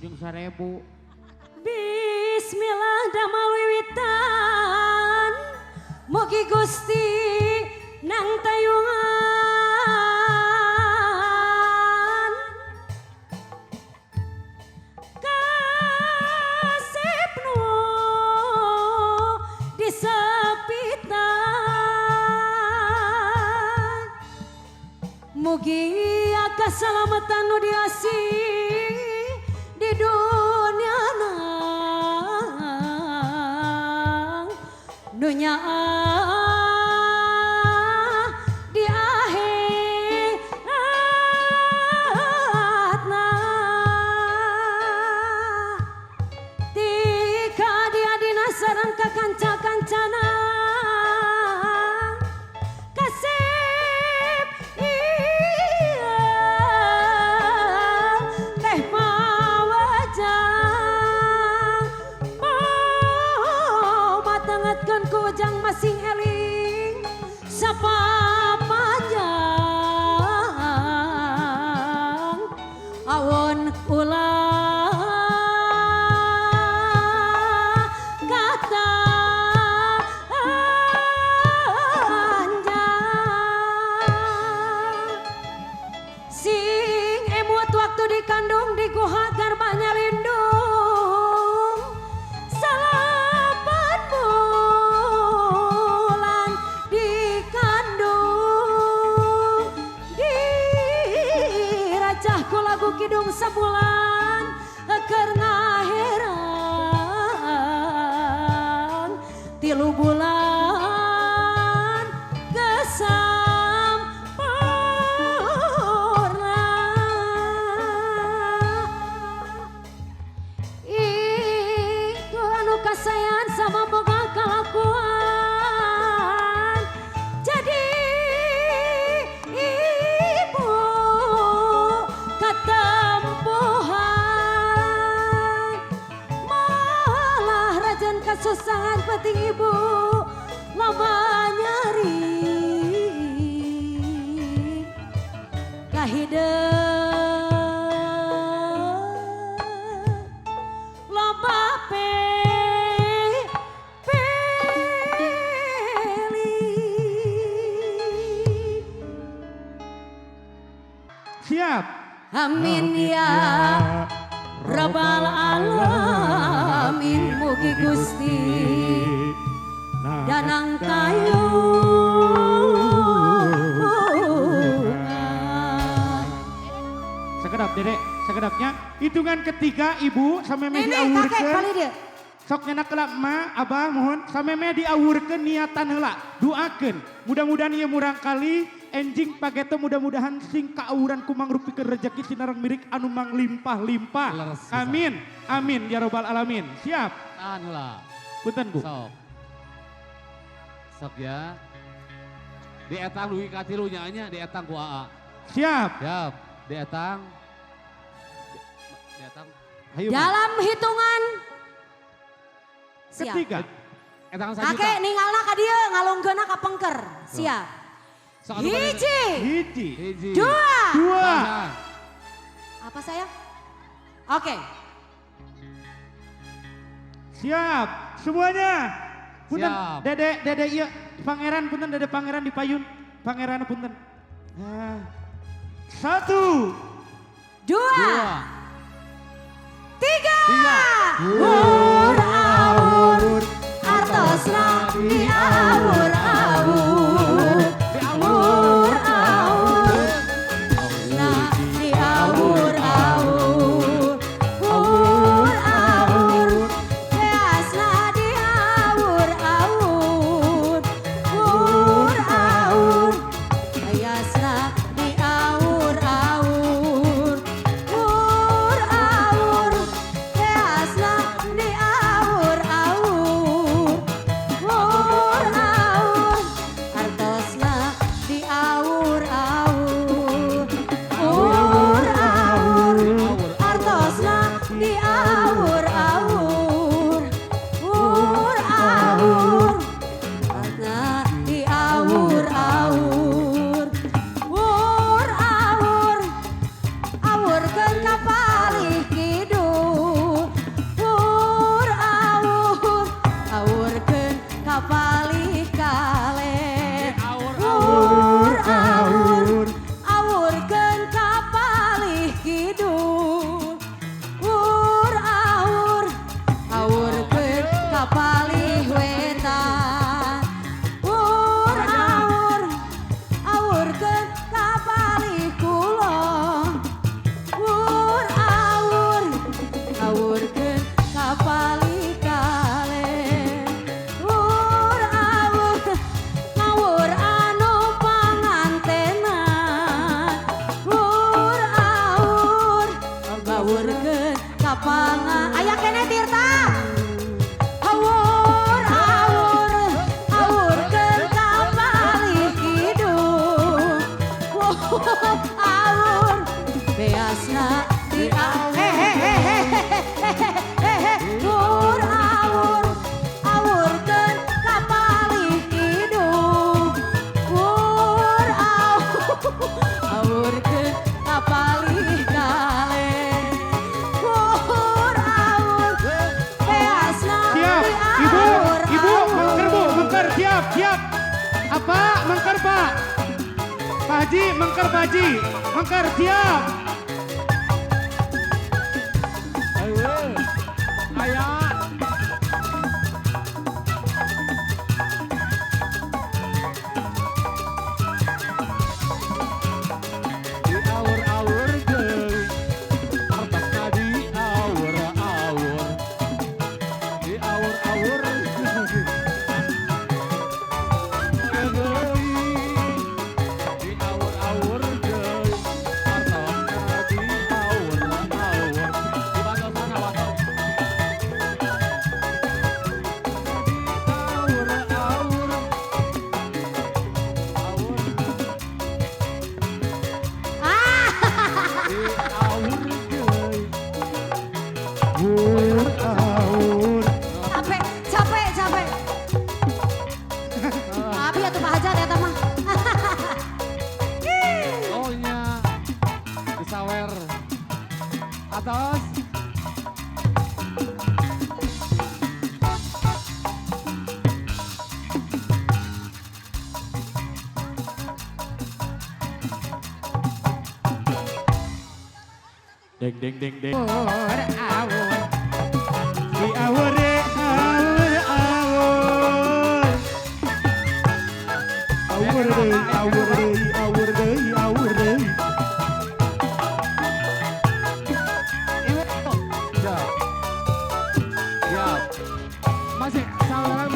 1000. Bismillah damel wiwitan mugi Gusti nang tayungan kasepnu disepitan mugi kasalamatan nu diasih di dunia dunia di akhiratna tika dia dina sareng ka kanca-kancana kasep iya teh mawajang matengetkeun ku ujang masing eling sapa panjang awon ulah kata anjang sing emut waktu dikandung di guha garbanya lindung salapan bulan dikandung diracah ku lagu kidung sabulan keur ngaheran 3 bulan kesampurna iku anu kasayan sama boga kalakuan jadi ibu katempuhan malah rajan kasusahan penting ibu loba nyari kahideung loba peli Siap. amin ya rabbal alamin mugi Gusti danang tayungan Sekedap dedek, sekedapnya. Hitungan ketiga ibu sampai me nenek kakek kali diawurkeun. dia Sok nyenak kelak ma, abah mohon sampai me diawurkeun niatan heula. Doakeun. Mudah-mudahan ieu murang kali enjing pageto mudah-mudahan sing kaawuran ku mangrupikeun rezeki sinareng mirik anu manglimpah-limpah. Leres pisan. Amin. Amin ya robbal alamin. Siap. Tahan lah. Punten Bu. Sok. Sok ya. Di etang duwi katilu nyaanya di etang ku AA. Siap. Siap. Di etang. Di etang. Ayo. Ma. dalam hitungan siap Ketiga. Etang sajuta. kakek ninggalna ka dieu ngalonggeuna ka pengker siap Sok anu bade- hiji Hiji. Hiji. dua Dua. Nah, apa saya oke Siap. Semuanya. Punten. Siap. Dede iya. Pangeran punten dede pangeran di payun. Pangeran punten. Nah. 1. dua dua. tiga Tiga. awur artosna diawur-awur awur-awur nah diawur-awur awur-awur beasna diawur-awur awur-awur beasna diawur-awur awur-awur beasna awurkeun kapangan. Aya kene Tirta. Awur awur awurkeun ka balik hidung. Awur beasna di awur awur awurkeun ka balik hidung. Awur awurkeun ka balik kale. Awur awur beasna Siap, di ibu, awur ibu, awur. mengker bu, mengker, siap, siap. Apa, mengker pak? Pak Haji, mengker Pak Haji, mengker, siap. Ayo, ayo. Di awur-awur deui, hartosna di awur-awur. Di awur-awur deui. Di awur-awur deui, hartosna di awur-awur. Di batu sana, batu. Awur, awur. Capek, capek, capek. Tapi atuh Pak Hajat eta mah. Oh nya, disawer. Atas. Deng, deng, deng, deng. Awur, awur. Di awur, awur, awur. Awur deui, awur deui, awur deui, awur deui. Siap. Siap. Masih saweran.